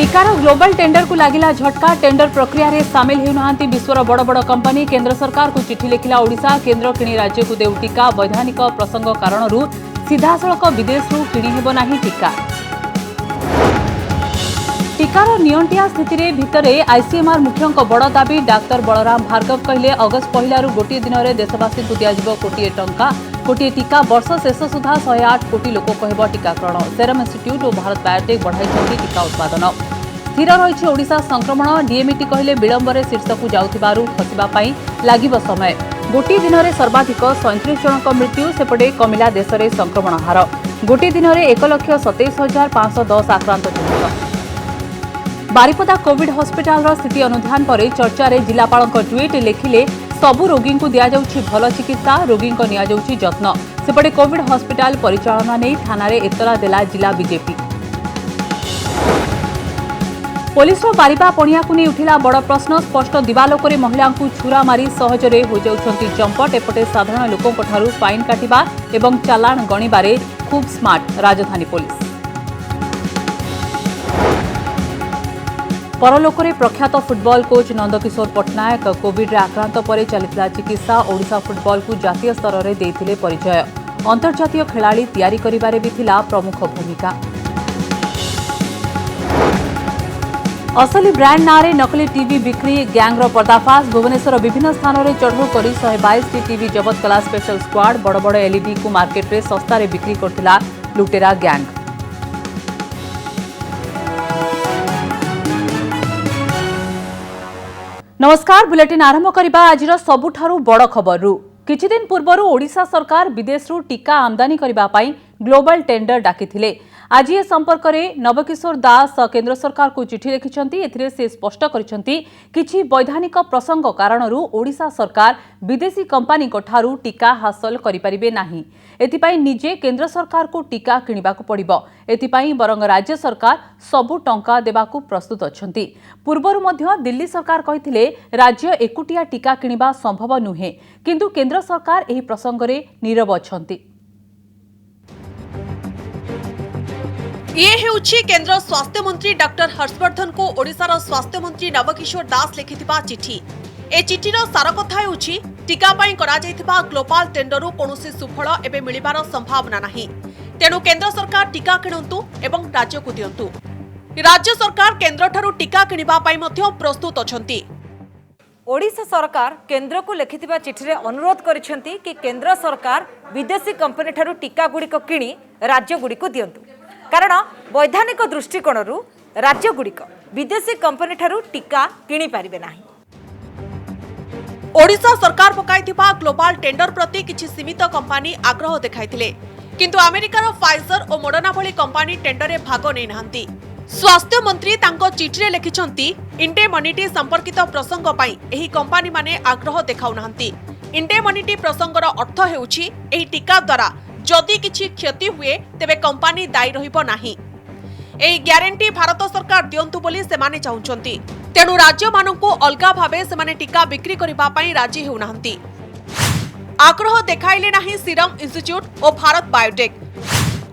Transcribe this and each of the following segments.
टीकार global tender को लागिला झटका। टेंडर प्रक्रिया रे सामिल होउनाहांती विश्वर बड़ बड़ कंपनी। केंद्र सरकार को चिठी लिखिला ओडिशा। केंद्र किणी राज्य को देउ टीका। वैधानिक प्रसंग कारणरू सीधासळख विदेशरू किणी हेबो नाही टीका। टीकार नियंटिया स्थिति रे भितरे आईसीएमआर मुख्यंक बड़ दाबी। डाक्तर बलराम भार्गव कहले अगस्त पहलारू गोटे दिन में देशवासी को दियाजिबो कोटिए टंका। कोटिए टीका वर्ष शेष सुधा 108 कोटी लोक कहब टीकाकरण। सेरम इंस्टीट्यूट और भारत बायोटेक बढ़ाई टीका उत्पादन। स्थिर रही ओडिशा संक्रमण। डीएमईटी कहले विलंब से शीर्ष को जाउथिबारू खसिबा पई लागिबो समय। गोटे दिन में सर्वाधिक 37 जनक मृत्यु। सेपटे कमिला देश में संक्रमण हार। गोटे दिन में 1,27,510 आक्रांत चिन्हित। बारिपदा कोविड हॉस्पिटल स्थिति अनुधान पर चर्चा रे जिलापाल ट्वीट लिखिले सबु रोगी को दि जाउछि भल चिकित्सा। रोगी को निया जाउछि जत्न। सेपटे कोविड हॉस्पिटल परिचालना नहीं थाना रे एतला देला जिला बीजेपी। पुलिस बारिपा पणिया को नहीं उठिला बड़ प्रश्न। स्पष्ट दिवालोक महिला को छुरा मारी सहजरे हो जाउछंती चंपट। एपटे साधारण लोकों ठारू फाइन काटिबा एवं चालाण गणिबारे खूब स्मार्ट राजधानी पुलिस। परलोकरे प्रख्यात football coach Nandakishore Pattanayak covid आक्रांत पर चलता चिकित्सा। ओडिशा फुटबॉल को जातीय स्तर में देइथिले परिचय। अंतर्जातीय खेलाड़ी तैयारी करिबारे भी थिला प्रमुख भूमिका। असली ब्रांड नारे नकली टीवी बिक्री गैंगर पर्दाफाश। भुवनेश्वर विभिन्न स्थान में चढ़ऊ कर 122 टी टीवी जबत कला स्पेशल स्क्वाड। बड़ बड़ एलईडी को मार्केट में सस्ता बिक्री करथिला लुटेरा गैंग। नमस्कार, बुलेटिन आरंभ करबा आज सबुठारु बड़ खबर। किछि दिन पूर्व ओडिशा सरकार विदेशरू टीका आमदानी करबा पई ग्लोबल टेंडर डाकिथिले। आज ए संपर्क में नवकिशोर दास केंद्र सरकार को चिठी लिखिछंती। एथिरे से स्पष्ट करिछंती किछि वैधानिक प्रसंग कारणरू ओडिशा सरकार विदेशी कंपनी ठारू टीका हासिल करि परिबे नाही। एथिपाई निजे केंद्र सरकार को टीका किनिबाकू पड़िबो। एथिपाई बरंग राज्य सरकार सबु टंका देबाकू प्रस्तुत अछंती। पूर्वरु मध्य दिल्ली सरकार कहिथिले राज्य एकुटिया टीका किनिबा संभव नुहे, किंतु केंद्र सरकार एही प्रसंग रे नीरव अछंती। ये हेउछि केंद्र स्वास्थ्य मंत्री डॉक्टर हर्षवर्धन को ओडिशार स्वास्थ्य मंत्री नवकिशोर दास लिखिथिबा चिठी। ए चिठीर सार कथा हेउछि टीका पई करा जायथिबा ग्लोबल टेंडरु कोनोसी सुफल एबे मिलिबार संभावना नाही। तेणु केंद्र सरकार टीका किणंतु एवं राज्य को दियंतु। राज्य सरकार केंद्र ठारू टीका किनिबा पई मध्य प्रस्तुत अछंती। ओडिशा सरकार केंद्र को लिखिथिबा चिठी रे अनुरोध करिसेंती कि केंद्र सरकार विदेशी कंपनी ठारू टीका गुडी को किणी राज्य गुडी को दियंतु। कारण वैधानिक दृष्टिकोण राज्य गुड़िक विदेशी कंपनी ठारू टीका किणी पारिबे नाही। ओडिशा सरकार पकाइथिबा ग्लोबल टेंडर प्रति किछि सीमित कंपनी आग्रह देखाइथिले, किंतु अमेरिकार फाइजर और मोडर्ना भली कंपनी टेंडर रे भाग नै नाहंती। स्वास्थ्य मंत्री तांको चिठी रे लिखिछंती इंडेमनिटी संपर्कित प्रसंग पई एही कंपनी माने आग्रह देखाउ नाहंती। इंडेमनिटी प्रसंगर अर्थ हेउछि एही टीका द्वारा जदि किछि क्षति हुए तेबे कंपनी दायी रहिबो नाही। एही ग्यारंटी भारत सरकार दियंतु बोली सेमाने चाहुचंती। तेणु राज्य मानकु अलगा भावे सेमाने टीका बिक्री करिबा पई राजी हेउ नाहंती। आग्रह देखाइले नाही सीरम इंस्टीट्यूट और भारत बायोटेक।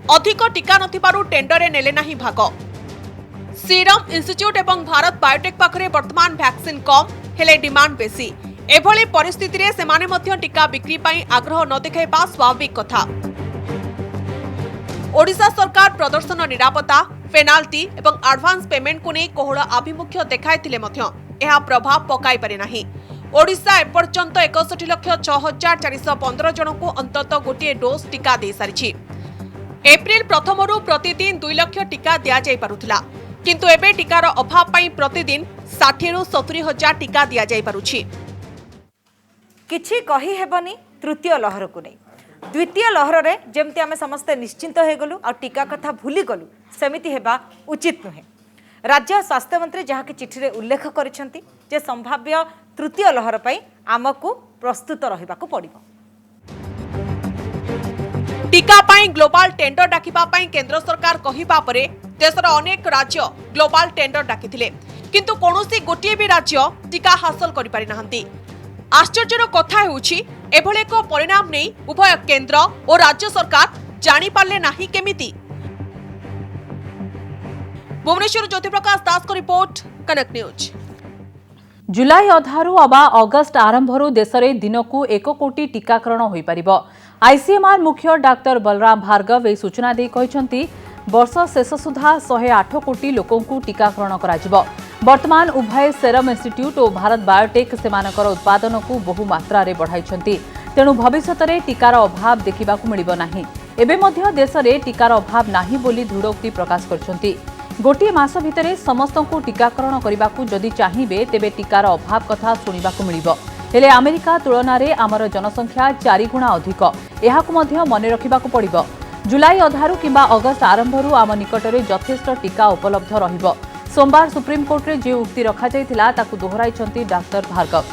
अधिक टीका नथिबारु टेंडर रे नेले नाही भाग। सीरम इंस्टीट्यूट एवं भारत बायोटेक पाखरे वर्तमान वैक्सीन कम हेले डिमांड बेसी। एभली परिस्थिति रे सेमाने मध्य टीका बिक्री पई आग्रह न देखाइबा स्वाभाविक कथा। ओडिशा सरकार प्रदर्शन निरापत्ता पेनाल्टी एवं एडवांस पेमेंट को नहीं कोहड़ आभिमुख्य देखाइथिले मध्य एहा प्रभाव पकाई पारे नाही। ओडिशा एपर्यंत 61,06,415 जन को अंतत गोटे डोज टीका दे सारिछि। एप्रिल प्रथमरु प्रतिदिन 2 लाख टीका दिया जाय पारुथिला, किंतु एबे टीकार अभाव पई प्रतिदिन 60 रु 70 हजार टीका दिया जाय पारुछि। किछि कहि हेबनी तृतीय लहर को नहीं। द्वितीय लहर रे जेमती आमे समस्ते निश्चिंत हो गलु आ टीका कथा भूली गलु सेमिति हेबा उचित नुहे। राज्य स्वास्थ्य मंत्री जहाँ की चिठी रे उल्लेख करिसेंती जे संभाव्य तृतीय लहर पई आमकु प्रस्तुत रहिबाकु पड़िबो। टीका पई ग्लोबल टेंडर डाकिबा पई केंद्र सरकार कहिबा परे देशर अनेक राज्य ग्लोबल टेंडर डाकिथिले, किंतु कोनोसी गोटिए भी राज्य टीका हासिल करि पारि नाहंती। आश्चर्यर कथा हेउछि एभले एक परिणाम नहीं उभय केंद्र और राज्य सरकार जानी पारले नाही केमिति। भुवनेश्वर ज्योति प्रकाश दास को रिपोर्ट, कनेक्ट न्यूज। जुलाई अधारू अबा अगस्ट आरंभरू देश में दिनकू 1 कोटी टीकाकरण हो पारिबो। आईसीएमआर मुख्य डाक्टर बलराम भार्गव ए सूचना दे कहिसंती वर्ष शेष सुधा 108 कोटी लोकंकू टीकाकरण कराजिबो। वर्तमान उभय सेरम इंस्टीट्यूट और भारत बायोटेक सेमानकर उत्पादन को बहु मात्रा रे बढ़ाइछंती। तेणु भविष्य में टीकार अभाव देखा मिलिब नाही। एबे मध्य देश में टीकार अभाव नाही बोली दृढ़ोक्ति प्रकाश करछंती। गोटे मास भितर समस्त को टीकाकरण करने को जदि चाहिए तेबे टीकार अभाव कथा शुणा मिलिबो। हेले अमेरिका तुलन में आमर जनसंख्या 4 गुणा अधिक, एहाकु मध्य मने रखिबाकु पड़िबो। जुलाई अधारू किंबा अगस्ट आरंभरू आम निकटरे यथेष्ट टीका उपलब्ध रहिबो। सोमवार सुप्रीमकोर्ट रे जे उक्ति रखा जायतिला ताकु दोहराइछंती डाक्टर भार्गव।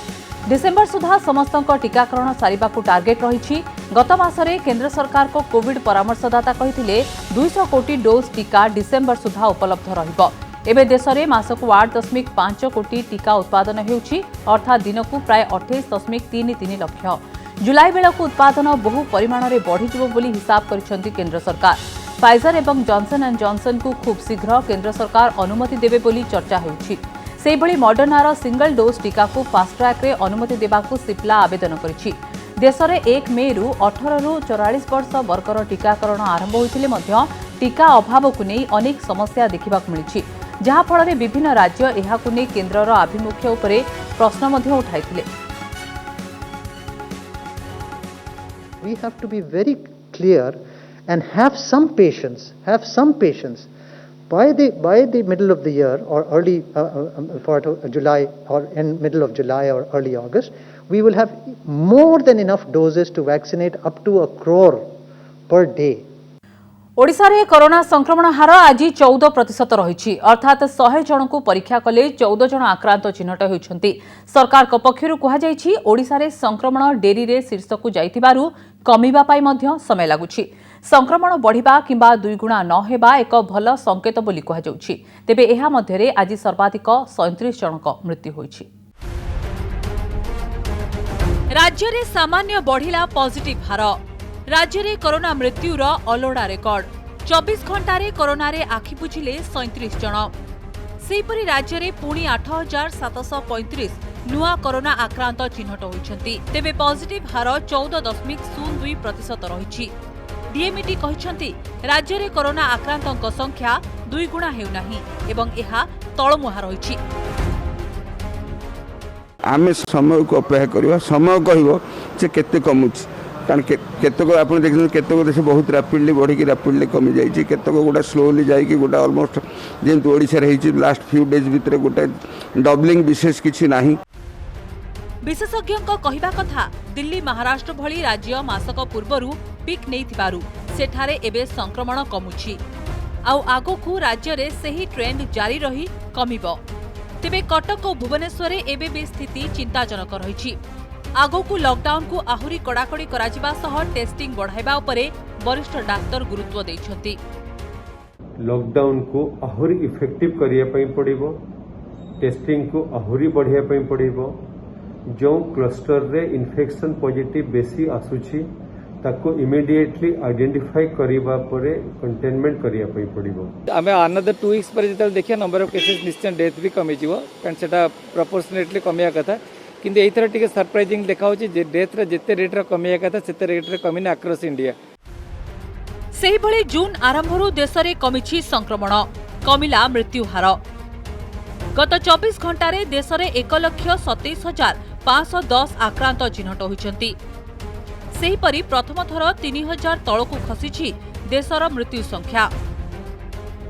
डिसेम्बर सुधा समस्त टीकाकरण सारिबाकु टार्गेट रही। गत मासरे केंद्र सरकार को कोविड परामर्शदाता कहिथिले 200 कोटी डोज टीका डिसेम्बर सुधा उपलब्ध रहिबो। एबे देश में मासकु 8.5 कोटी टीका उत्पादन हेउछि, अर्थात दिनकु प्राय 28.33 लाख। जुलाई बेलकु उत्पादन बहु परिमाण में बढ़िजिबो बोली हिसाब करिसेंती केंद्र सरकार। फाइजर एवं जॉनसन एंड जॉनसन को खूब शीघ्र केंद्र सरकार अनुमति देबे बोली चर्चा हेउछि। सेहिभଳି मॉडर्नार सिंगल डोज टीका को फास्ट ट्रैक रे अनुमति देबाकू सिप्ला आवेदन करिछि। देश में 1 मे रु 18 रु 44 वर्ष वर्गर टीकाकरण आरंभ होइतिले मध्य टीका अभाव को नहीं अनेक समस्या देखिबाकू मिलिछि, जहा फल विभिन्न राज्य एहाकू नहीं केंद्रर आभिमुख्य उपरे प्रश्न मध्य उठाइतिले। We have to be very clear and have some patience. By the middle of the year or early part of July or in middle of July or early August, we will have more than enough doses to vaccinate up to 1 crore per day. Odisha रे corona संक्रमण हार आज 14% रही, अर्थात 100 जन को परीक्षा कले 14 जन आक्रांत चिन्हट होइछंती। सरकार पक्षरु कहा जायछि ओडिशा रे संक्रमण डेरी रे शीर्ष को जाइतिबारु कमिबा पाई मध्य समय लागुछि। संक्रमण बढ़िबा किंबा 2 गुणा न हेबा एक भल संकेत बोली कहा जाउछि। तेबे एहा मध्य रे आज सर्वाधिक 37 जनक मृत्यु होइछि। राज्य रे सामान्य बढ़िला पॉजिटिव हार। राज्य रे कोरोना मृत्युर अलोड़ा रेकर्ड। 24 घंटा रे कोरोना रे आखि बुझिले 37 जन। सेहिपरि राज्य रे पुणी 8735 नुआ कोरोना आक्रांत चिन्हट होइछंती। तेबे पॉजिटिव हार 14.02% रहिछि। डीएमईटी कहिछंती राज्य रे कोरोना आक्रांतक संख्या 2 गुणा हेउनाही एवं एहा तळमुहा रहिछि। आमे समय को अपेक्षा करवा, समय कहबो जे केते कमुछि, कारण केतक आपण देखिन केतक देश बहुत रैपिडली बढ़ी रैपिडली कमी जाइछि, केतक गोटा स्लोली जाइकि गोटा ऑलमोस्ट जेंत ओडिसा रे हिछि लास्ट फ्यू डेज भितर गोटा डबलिंग विशेष किछि नाही। विशेषज्ञों कहवा कथा दिल्ली महाराष्ट्र भली राज्य मासक पूर्वरु पिक नेइथिबारु सेठारे एबे संक्रमण कमुछि। आउ आगोकू राज्य रे सही ट्रेंड जारी रही कमिबो। तेबे कटक और भुवनेश्वर एबे भी स्थिति चिंताजनक रही। आगोकू लॉकडाउन को आहुरी कड़ाकड़ी कराजिबा सह टेस्टिंग बढ़ाइबा उपरे वरिष्ठ डाक्टर गुरुत्व दैछंती। लॉकडाउन को आहुरी इफेक्टिव करिया पई पड़िबो, टेस्टिंग को आहुरी बढ़िया पई पड़िबो। जो क्लस्टर रे इन्फेक्शन पॉजिटिव बेसी आसुछि ताको इमीडिएटली आइडेंटिफाई करिबा परे कंटेनमेंट करिया पई पड़िबो। आमे अनदर 2 वीक्स पर जेतल देखिया नंबर ऑफ केसेस निश्चय डेथ भी कमी जिवो, कारण सेटा प्रोपोर्शनेटली कमिया कथा। किंतु एथरा टिके सरप्राइजिंग देखाउछि जे डेथ रे जेते रेट रे कमिया कथा सेते रेट रे कमिना अक्रॉस इंडिया। सेही भली जून आरंभरू देश रे कमिछि संक्रमण, कमिला मृत्यु हार। गत 24 घंटा रे देश रे 1,27,510 आक्रांत चिन्हट होइछंती। सेहीपरि प्रथम थर 3000 तळकू खसिछि देशर मृत्यु संख्या।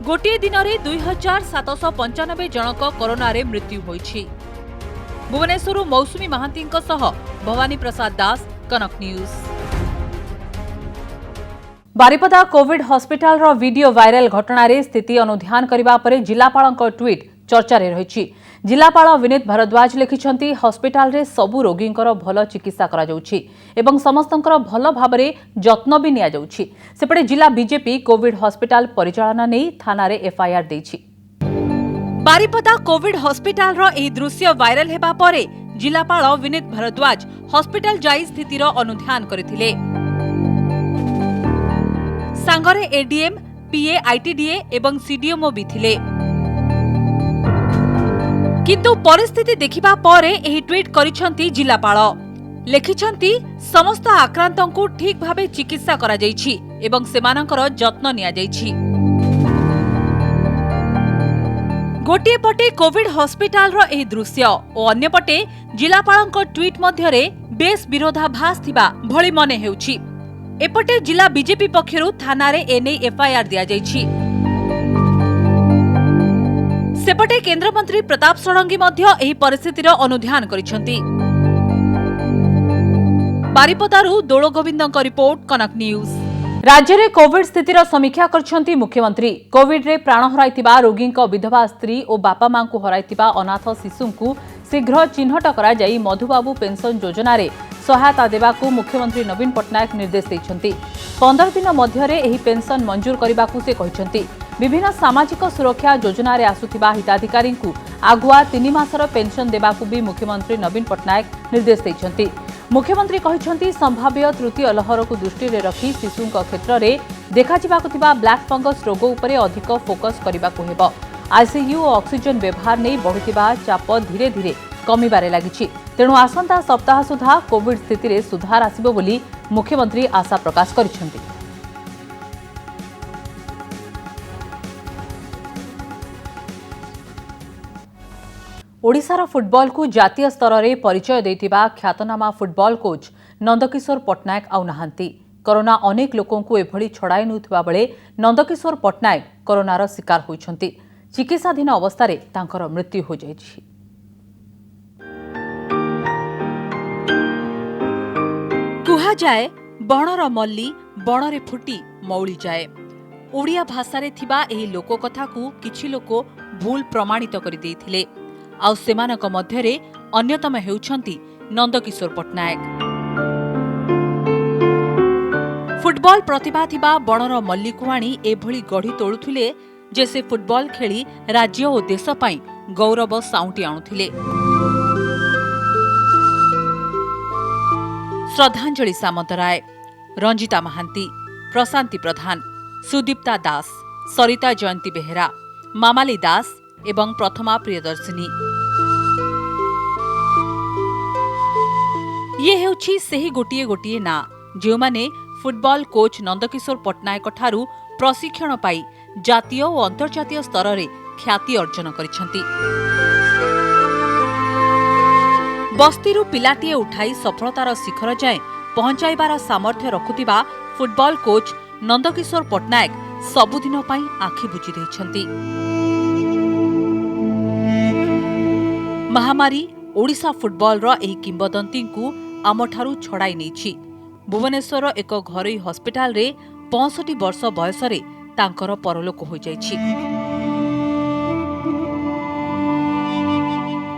गोटे दिन में 2795 जनक कोरोना रे मृत्यु होइछि। भुवनेश्वर मौसुमी महांती भवानी प्रसाद दास, कनक न्यूज। बारिपदा कोविड हॉस्पिटल रो वीडियो वायरल घटना रे स्थिति अनुध्यान करबा परे जिलापालक ट्वीट चर्चा रे रहिछि। जिलापाल विनीत भारद्वाज लिखिछंती हॉस्पिटल रे सबु रोगींकर भल चिकित्सा करा जाउछि एवं समस्तंकर भल भाबरे जत्न भी निया जाउछि। सेपटे जिला बीजेपी कोविड हॉस्पिटल परिचालना नै थाना रे एफआईआर दैछि। बारिपदा कोविड हॉस्पिटल रो एही दृश्य वायरल हेबा परे जिलापाल विनीत भारद्वाज हॉस्पिटल जाई स्थितिर अनुध्यान करथिले। सांगरे एडीएम, पीए, आईटीडीए एवं सीडीएमओ भी थिले। किंतु परिस्थिति देखिबा परे एही ट्वीट करिसंती जिल्लापाल लेखिछंती समस्त आक्रांतंकु ठीक भाबे चिकित्सा करा जाइछि एवं सेमानकर जत्न निया जाइछि। गोटे पटे कोविड हॉस्पिटल रो एही दृश्य और अन्य पटे जिलापालंक ट्वीट मध्यरे बेस विरोधाभास थिबा भଳି मने हेउछि। एपटे जिला बीजेपी पक्षरु थानारे एने एफआईआर दिया जाइछि। सेपटे केंद्रमंत्री प्रताप षडंगी मध्य एही परिस्थितिर अनुध्यान करिसंती। बारिपदारु दोलो गोविंदଙ୍କ रिपोर्ट कनक न्यूज। राज्य में कोविड स्थितिर समीक्षा करछंती मुख्यमंत्री। कोविड रे प्राण हराइतिबा रोगींक विधवा स्त्री और बापा मां को हराइतिबा अनाथ शिशुंकु शीघ्र चिन्हट करा जाई मधुबाबू पेंशन योजना रे सहायता देबाकू मुख्यमंत्री नवीन पट्टनायक निर्देश दैछंती। 15 दिन मध्यरे एही पेंशन मंजूर करबाकू से कहिसंती। विभिन्न सामाजिक सुरक्षा योजना रे आसुथिबा हिताधिकारी को आगुआ 3 मासर पेंशन देबाकू भी मुख्यमंत्री नवीन पट्टनायक निर्देश दैछंती। मुख्यमंत्री कहिसंती संभाव्य तृतीय लहर को दृष्टि रे रखी शिशुंक क्षेत्र रे देखा जिबाकू थिबा ब्लैक फंगस रोग उपरे अधिक फोकस करबाकू हेबो। आईसीयू और ऑक्सीजन व्यवहार नहीं बढ़ुथिबा चाप धीरे धीरे कमिबारे लागिछि। तेणु आसंता सप्ताह सुधा कोविड स्थिति रे सुधार आसिबो बोली मुख्यमंत्री आशा प्रकाश करिसंती। ओडिशार फुटबॉल को जातीय स्तर में परिचय देथिबा ख्यातनामा फुटबॉल कोच नंदकिशोर पट्टनायक आउ नाहांती। कोरोना अनेक लोकों को एभली छड़ाई नेउथिबा बेले नंदकिशोर पट्टनायक कोरोनार शिकार होइछंती। चिकित्साधीन अवस्था रे तांकर मृत्यु हो जाइछि। कुहा जाए बणर मल्ली बणरे फुटी मौली जाए। ओडिया भाषा रे थिबा एही लोक कथा को किछि लोक भूल प्रमाणित करि देइथिले। आउ सेमानक मध्यरे अन्यतम हेउछंती नंदकिशोर पट्टनायक। फुटबॉल प्रतिभा थिबा बणर मल्ली को आनी एभली गढ़ी तोळुथिले जे से फुटबॉल खेली राज्य और देश पाई गौरव साउंटी आणुथिले। श्रद्धांजलि सामंतराय, रंजिता महांती, प्रशांति प्रधान, सुदीप्ता दास, सरिता जयंती बेहेरा, मामाली दास एवं प्रथमा प्रियदर्शिनी। ये हेउछि सेही गोटिए गोटिए ना जो माने फुटबॉल कोच नंदकिशोर पट्टनायक ठारू प्रशिक्षण पाई जातीय और अंतर्जातीय स्तर रे ख्याति अर्जन करिसंती। बस्तीरू पिलाटीए उठाई सफलतार शिखर जाए पहुंचाइबार सामर्थ्य रखुथिबा फुटबॉल कोच नंदकिशोर पट्टनायक सबुदिन पाई आखि बुझी दैछंती। महामारी ओडिशा फुटबॉल रो एही किंबदंती को आमठारू छड़ाई नेछि। भुवनेश्वर एक घरोई हॉस्पिटल रे 65 वर्ष बयस रे तांकर परलोक हो जाइछि।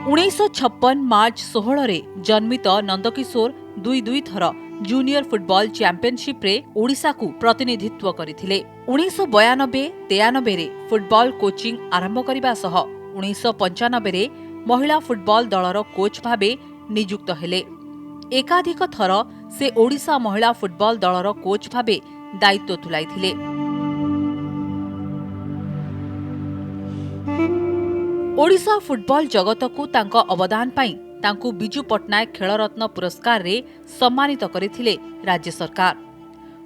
1956 मार्च 16 रे जन्मित नंदकिशोर 2 थर जूनियर फुटबॉल चैंपियनशिप रे ओडिशा को प्रतिनिधित्व करथिले। 1992-93 रे फुटबॉल कोचिंग आरंभ करिबा सह 1995 रे महिला फुटबॉल दलर कोच भाबे नियुक्त हेले। एकाधिक थर से ओडिशा महिला फुटबॉल दलर कोच भाबे दायित्व तुलाइथिले। ओडिशा फुटबॉल जगत को तांको अवदान पाई तांको बिजू पट्टनायक खेलरत्न पुरस्कार रे सम्मानित करिथिले राज्य सरकार।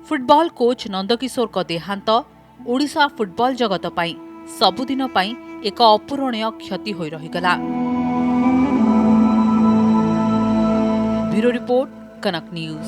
फुटबॉल कोच नंदकिशोर को देहांत ओडिशा फुटबॉल जगत पाई सबुदिन पाई एक अपूरणीय क्षति होई रहिगला। ब्यूरो रिपोर्ट कनक न्यूज।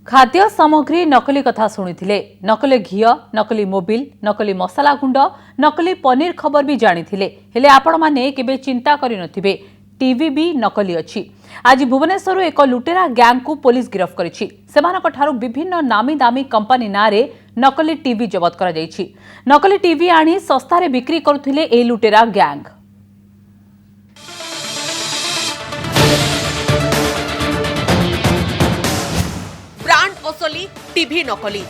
खाद्य सामग्री नकली कथा शुणिथिले, नकली घी, नकली मोबिल, नकली मसाला गुंड, नकली पनीर खबर भी जानिथिले, हेले आपण माने केबे चिंता करि नथिबे टीवी भी नकली अछि। आज भुवनेश्वर एक लुटेरा गैंग को पुलिस गिरफ्त करिछि। सेमानक ठारू विभिन्न नामी दामी कंपनी नारे नकली टीवी जबत करा जाइछि। नकली टीवी आनी सस्तारे बिक्री करुथिले ए लुटेरा गैंग। ब्रांड असली टीवी नकली,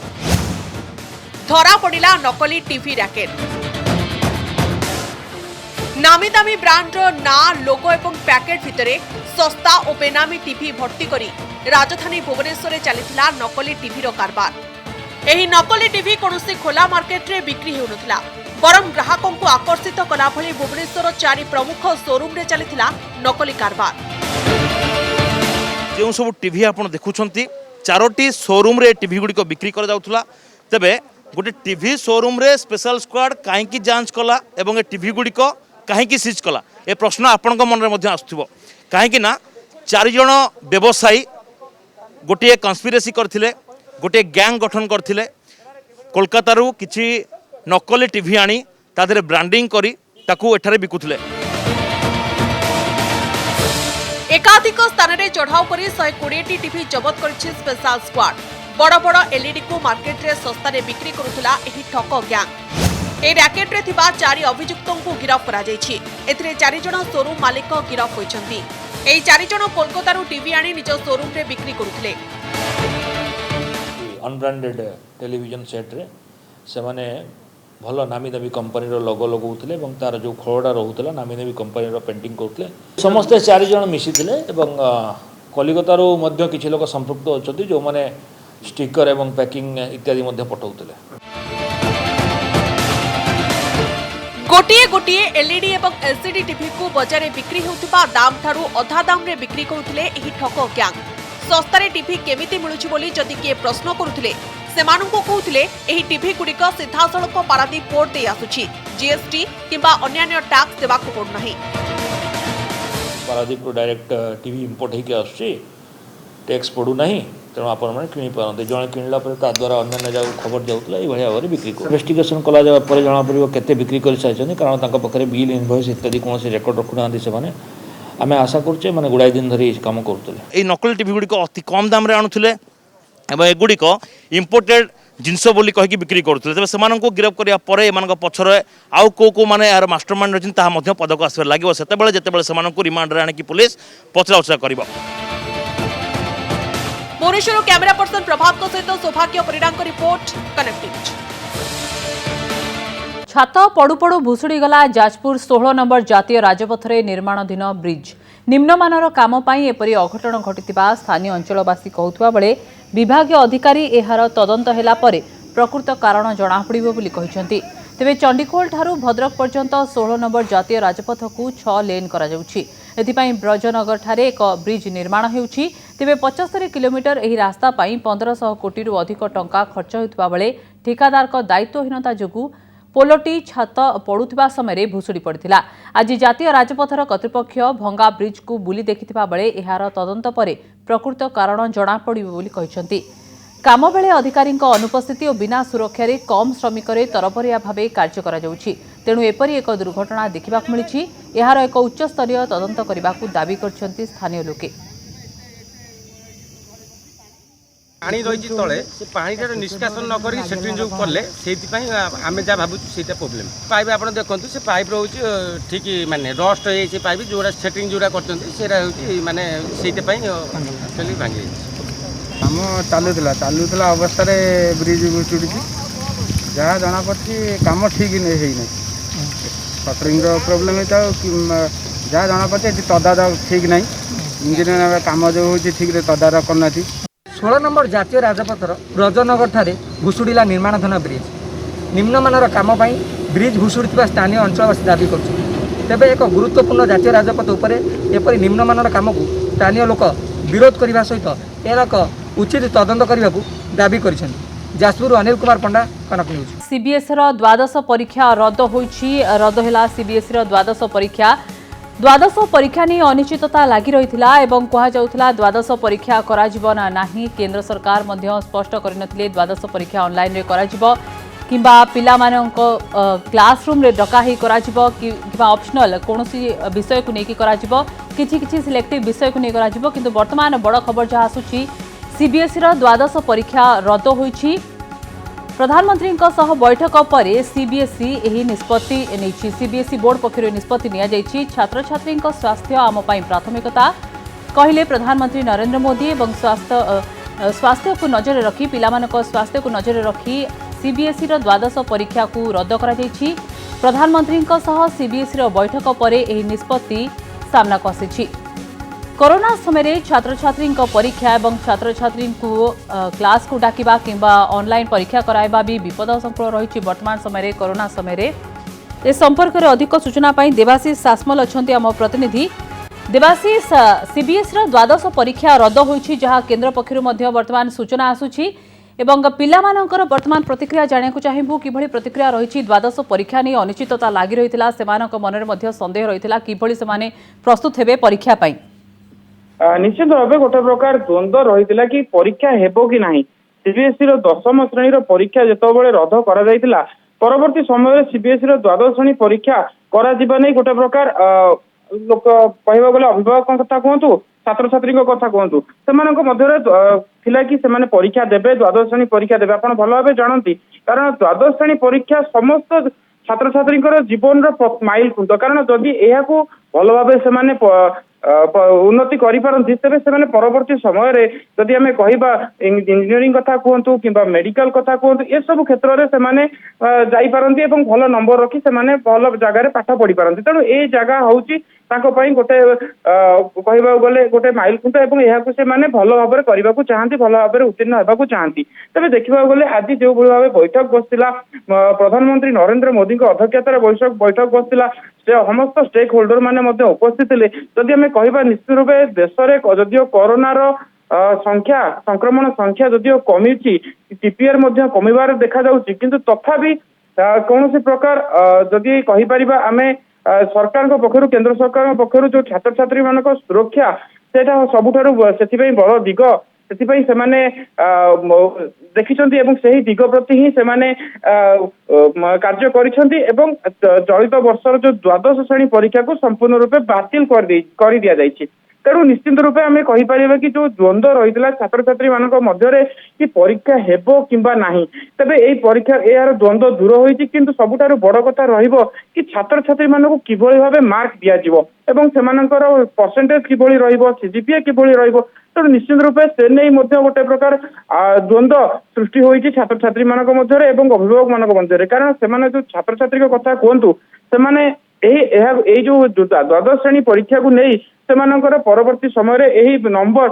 धरा पड़िला नकली टीवी रैकेट। नामी दामी ब्रांड ना लोगो एवं पैकेट भितरे सस्ता और बेनामी टीवी भर्ती करी राजधानी भुवनेश्वर चलीथिला नकली टीवी रो कारबार। एही नकली टीवी कोनोसी खोला मार्केट रे बिक्री हेउनथिला। बरं ग्राहकों को आकर्षित कला भली भुवनेश्वर 4 प्रमुख शोरूम रे चलिथिला नकली कारबार। जो सब टीवी आप देखुंट 4टी शोरूम रे टीवी गुड़िक बिक्री कर जाउथला तेबे गोटे टीवी शोरूम रे स्पेशल स्क्वाड कहीं जांच कला एवं टीवी गुड़िक कहीं सीज कला ए प्रश्न आपण मन में आसुव कहीं 4 जण व्यवसायी गोटे कन्स्पिरेसी करथिले गोटे गैंग गठन करथिले कोलकाता रू किछि नकली टीवी आनी तादरे ब्रांडिंग करी ताकू एठारे बिकुथिले। एकाधिक स्थान में चढ़ाऊ कर 120 टीवी जबत करिछि स्पेशल स्क्वाड। बड़ बड़ एलईडी को मार्केट रे सस्ता रे बिक्री करुथला एही ठक गैंग। ए रैकेट रे थिबा 4 अभियुक्तों को गिरफ्त करा जायछि। एथिरे 4 जण शोरूम मालिक गिरफ्त होइछन्ति। एही 4 जण कोलकाता रू टीवी आनी निज शोरूम रे बिक्री करुथले। अनब्रांडेड टेलीविजन सेट रे से माने भल नामी दामी कंपनी लोगो लगौले और तार जो खोड़ा रोला नामी दामी कंपनी पेंटिंग करते समस्ते 4 जण मिसिथिले एवं कलिकतारू मध्य किछि लोक संपृक्त अछथि जो माने स्टिकर एवं पैकिंग इत्यादि मध्य पठाउतले। गोटिए गोटिए एलईडी एवं एलसीडी टीवी को बजार बिक्री होउथिबा दाम ठारू अधा दाम रे बिक्री करुथिले एही ठक गैंग। सस्तारे टीवी केमिति मिलुछि बोली जदि किए प्रश्न करुथिले सेमानंको कहउथिले एही टीवी गुड़िक सीधासलख पारादीप पोर्ट दे आसुछि। जीएसटी किंबा अन्यान्य टैक्स देबाक पड़ुनाही। पारादीप डायरेक्ट टीवी इंपोर्ट होकर आसुछि टैक्स पड़ू नहीं तेणु आपण मैंने किनी पारते जड़े किणला द्वारा अन्य जगह खबर जाऊला ये भाव में बिक्री कर इन्वेस्टिगेशन कला जना पड़ो केते बिक्री कर सारी कारण पाखे बिल इनवॉइस इत्यादि कौन रेकर्ड रखुना से आम आशा करुचे मैंने गुड़ाई दिन धरी कम करुले। नकली टीवी गुड़िक अति कम दाम रे आणुथिले एवं एगुड़िक इम्पोर्टेड जिनस बोली कहीकि बिक्री करुଥିଲେ तेज से गिरफ्त करा परे पछरे आउ को माने यार मास्टरमाइंड रही ताहा पदक आसबार लगे से जितेबाला से रिमांड आनिकी पुलिस पचरा उचरा कर। भुवनेश्वर कैमेरा पर्सन प्रभात सहित सौभाग्य परिडांक रिपोर्ट कनेक्टिव। छात पड़ू पड़ू भुशुड़ी गला जाजपुर 16 नंबर जातीय राजपथरे निर्माणाधीन ब्रिज। निम्नमानर काम पाई एपरी अघटन घटिथिबा स्थानीय अंचलवासी कहउथबा बेले विभागीय अधिकारी एहार तदंत हेला परे प्रकृत कारण जणा पड़िबो बोली कहिसंती। तेबे चंडीखोल ठारू भद्रक पर्यंत 16 नंबर जातीय राजपथ को 6 लेन करा जाउछि। एथिपाई ब्रजनगर ठारे एक ब्रिज निर्माण हेउछि। तेबे 75 किलोमीटर एही रास्ता पाई 1500 कोटी रु अधिक टंका खर्च होइतबा बेले ठेकादार को दायित्वहीनता जोगु पोलोटी छात पड़ुथिबा समय भुशुड़ी पड़िथिला। आज जातीय राजपथर कर्तृपक्ष भंगा ब्रिज को बुली देखिथिबा बेले एहार तदंत परे प्रकृत कारण जणा पड़िबो बोली कहिसंती। काम बेले अधिकारी अनुपस्थिति और बिना सुरक्षा रे कम श्रमिक तरबरिया भावे कार्य करा जाउछि। तेणु एपरी एक दुर्घटना देखा मिली यार एक उच्चस्तरीय तदंत करने को दाबी करछंती स्थानीय लोके। पानी रही तले से पानीटा निष्कासन न करी सेटिंग जो कले से आम जहाँ भावुँ से प्रोब्लेम पाइप आप देखते से पाइप रोचे ठीक माने रस्ट हो पाइप जो सेटिंग जोड़ा कर माने से भांगी आम चलुला अवस्था ब्रिज चुड़ी जहाँ जना पड़ी कम ठीक नहीं सटरिंग प्रोब्लेम होता जहाँ जना पड़ी तदारक ठीक ना इंजीनियर कम जो हो ठीक तदारक करना 16 नंबर जातीय राजपथर ब्रजनगर ठारे भुशुड़ीला निर्माणाधीन ब्रिज निम्नमानर काम पाई ब्रिज भुशुड़ी स्थानीय अंचलवासी दाबी कर तेबे एक गुरुत्वपूर्ण जातीय राजपथ उपरे एपरी निम्नमानर काम को स्थानीय लोक विरोध करने सहित यार एक उचित तदंत करने को दाबी कर। जाजपुर अनिल कुमार पंडा कनक न्यूज। सीबीएसई द्वादश परीक्षा रद्द होइछि। रद्द होला सीबीएसई द्वादश परीक्षा। द्वादश परीक्षा नहीं अनिश्चितता लगी रही एवं कहुला द्वादश परीक्षा करा नाही। केंद्र सरकार मध्य स्पष्ट करनथिले द्वादश परीक्षा ऑनलाइन रे करा किंबा पिला मानक क्लासरूम रे डकाही करा किंबा ऑप्शनल कोनोसी विषय को नेकी करा किछि सिलेक्टिव विषय को नेकी करा किंतु वर्तमान बड़ खबर जहाँ आसुछि सीबीएसई द्वादश परीक्षा रद्द होइछि। प्रधानमंत्री बैठक पर सीबीएसई एही निष्पत्ति नहीं। सीबीएसई बोर्ड पक्षर निष्पत्ति नि छात्र छात्री स्वास्थ्य आम प्राथमिकता कहले प्रधानमंत्री नरेंद्र मोदी एवं स्वास्थ्य को नजर रखी पिलामानक स्वास्थ्य को नजर रखी सीबीएसई द्वादश परीक्षा को रद्द करा जायछि। प्रधानमंत्री सीबीएसई बैठक पर एही निष्पत्ति सामना को आसी। कोरोना समय छात्र छात्री परीक्षा एवं छात्र छात्री को क्लास को डाकिबा किंबा ऑनलाइन परीक्षा कराइबा भी विपद संकुल रही। वर्तमान समय कोरोना समय ए संपर्क में अधिक सूचना पाई देवाशीष सासमल अच्छा आम प्रतिनिधि। देवाशीष, सीबीएसई रो द्वादश परीक्षा रद्द होईछि जहां केंद्र पक्षरु मध्य वर्तमान सूचना आसुछि एवं पिलामानंकर वर्तमान प्रतिक्रिया जानिया चाहिबू किभଳି प्रतिक्रिया रही द्वादश परीक्षा नहीं अनिश्चितता लगी रही मनरे मध्य संदेह रही किभଳି से प्रस्तुत हेबे परीक्षा पाई। निश्चित भाव गोटे प्रकार द्वंद्व रही कि परीक्षा हेबो कि नहीं। सीबीएसई रो 10म श्रेणी परीक्षा जितेबाला रद्द करा परवर्ती समय सीबीएसई रो द्वादश श्रेणी परीक्षा करा नहीं गोटे प्रकार लोक कहवा गले अभिभावक कथा कहतु छात्र छात्री कथा कहतु से कि से परीक्षा देवे द्वादश श्रेणी परीक्षा देवे आप भल भाव जानती कारण द्वादश श्रेणी परीक्षा समस्त छात्र छात्री जीवन माइल खुंट कारण जदि यह भल भाव से उन्नति करें तेज से परवर्ती समय जदि आम कह इंजीनियरिंग कथा कहतु कि मेडिकल कथा कहतु ये सब क्षेत्र में जापारती भल नंबर रखी से भल जगार पाठ पढ़ी पारती तेणु ये जगह हूँ गोटे कह गले गोटे माइल खुंट से भल भाव करने को चाहती भल भाव उत्तीर्ण होगा चाहती तेज देखा गले आज जो भाव बैठक बसला प्रधानमंत्री नरेंद्र मोदी अध्यक्षतार बैठक बसला समस्त स्टेक होल्डर मैंने उपस्थित थे जदि आम कह निश्चित रूपे देश में जदिव कोरोनार संख्या संक्रमण संख्या जदिव कमी टीपीआर कमिबार देखा जाउछि किंतु तथापि कौन प्रकार जदि कहीपर आम सरकार पक्षर केंद्र सरकार पक्षर जो छात्र छात्री मान सुरक्षा से सबुठारु से बड़ दिग से देखिं से दिग प्रति ही से कार्य चलित वर्षर जो द्वादश श्रेणी परीक्षा को संपूर्ण रूपे बातिल कर दिया जाइछि। तेणु निश्चित रूपे आम कहीपर कि जो द्वंद्व रही छात्र छात्री मध्य कि परीक्षा हेबो किंबा नहीं तेबे एई परीक्षा यार द्वंद्व दूर होईछि किंतु सबुठारु बड़ कथा रहिबो कि छात्र छात्री मानकु किभଳି भाबे मार्क दिया जिवो एवं सेमानकर परसेंटेज किभଳି रहिबो सीजीपीए किभଳି रहिबो तेणु निश्चित रूपे से नहीं गोटे प्रकार द्वंद्व सृष्टि होईछि छात्र छात्री मानक मध्य एवं अभिभावक मानक मध्य कारण से जो छात्र छात्री कथा कहतु से जो द्वादश श्रेणी परीक्षा को नहीं सेमानकर परवर्ती समय यही नंबर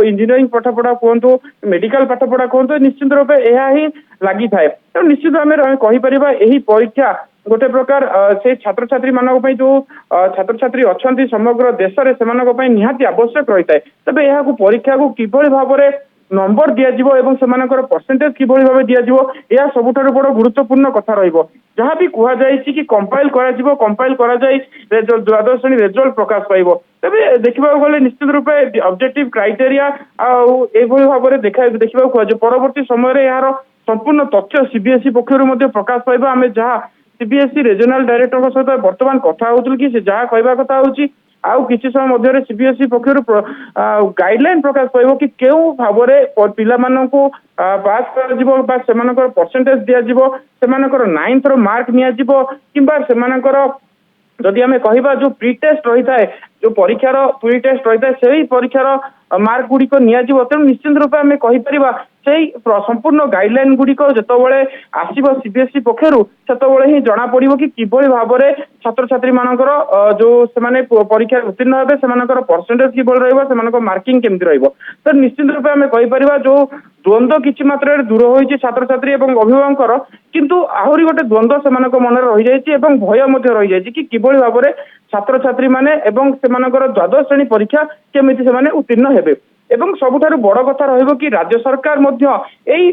इंजीनियरिंग पाठपढ़ा कहतु मेडिकल पाठपढ़ा कहतु निश्चित रूपे यह ही लगी थाए तो निश्चित आम कहीपर यही परीक्षा गोटे प्रकार से छात्र छात्री मानक जो छात्र छात्री अच्छा समग्र देश में निहाती आवश्यक रही है तेज यह परीक्षा को किभଳି भाव नंबर दिज्व एवं सेमानकर परसेंटेज किभଳି भाव दिज्व यह सबुठारु बड़ गुरुत्वपूर्ण कथा रहिबो जहाँ भी कहुई कि कंपाइल करा द्वादश श्रेणी रिजल्ट प्रकाश पाइब तेरे देखा गले निश्चित रूपे ऑब्जेक्टिव क्राइटेरिया भाव देखा परवर्ती समय यार संपूर्ण तथ्य सीबीएसई पक्षर प्रकाश पाइब आम जहाँ सीबीएसई रीजनल डायरेक्टर सहित बर्तमान कथा होउतल कि से जहाँ कहवा कथा होउची आउ किसी समय मध्य सीबीएसई पक्षर गाइडलाइन प्रकाश पाइब कि केउ भाव पिला मानकु पास कर परसेंटेज दिज्व से 9th मार्क नियाजिबो किंबा सेमानकर जदि आम कह जो प्री टेस्ट रही है जो परीक्षार प्री टेस्ट रही है से परीक्षार मार्क गुड़िक नियाजिबो तेणु निश्चित रूपे आम कहीपर से संपूर्ण गाइडलाइन गुड़िक जितेबाला आसो सीबीएसई पक्षर से ही जना पड़ो कि किभଳି भाव छात्र छात्री मानकर जो से परीक्षा उत्तीर्ण हे से परसेंटेज किभଳି रही मार्किंग केमती तो निश्चित रूपे आम कहीपर जो द्वंद्व किसी मात्रा दूर होती छात्र छात्री और अभिभावक किंतु आहरी गोटे द्वंद्व से मन रही जाइए भय रही जाइए कि किभଳି भाव छात्र छात्री माने एवं सेमानकर द्वादश श्रेणी परीक्षा केमिति सेमाने उत्तीर्ण हेबे एवं सबुठारु बड़ कथा रहिबो कि राज्य सरकार मध्य एई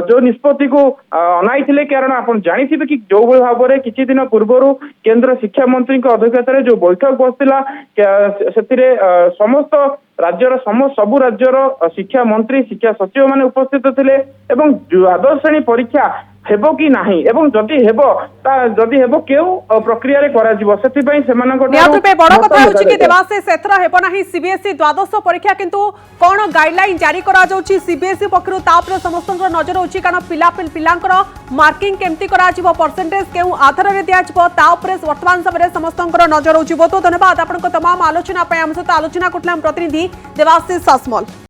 जो निष्पत्ति को अनाइथिले कारण आपण जानिथिबे कि जो भाव में किछि दिन पूर्व केंद्र शिक्षा मंत्री अध्यक्षतार जो बैठक बसला से समस्त राज्यर सबु राज्यर शिक्षा मंत्री शिक्षा सचिव माने उपस्थित थिले एवं द्वादश श्रेणी परीक्षा हेबो कि नाही एवं जदि हेबो केउ प्रक्रिया रे करा जिवो सेति पई सेमानक नियातुपे बड़ कथा होछि कि देवाशीष एथरा हेबो नाही सीबीएसई द्वादश परीक्षा किंतु कोन गाइडलाइन जारी करा जाउछि सीबीएसई पक्षरु तापर समस्त नजर होछि कारण पिलांकर मार्किंग केमती करा जिवो परसेंटेज केउ आधार रे दिया जिवो तापर वर्तमान समय समस्त नजर होछि। बहुत धन्यवाद आपनको तमाम आलोचना पय हम सहित आलोचना करथलाम प्रतिनिधि देवाशीष सासमल।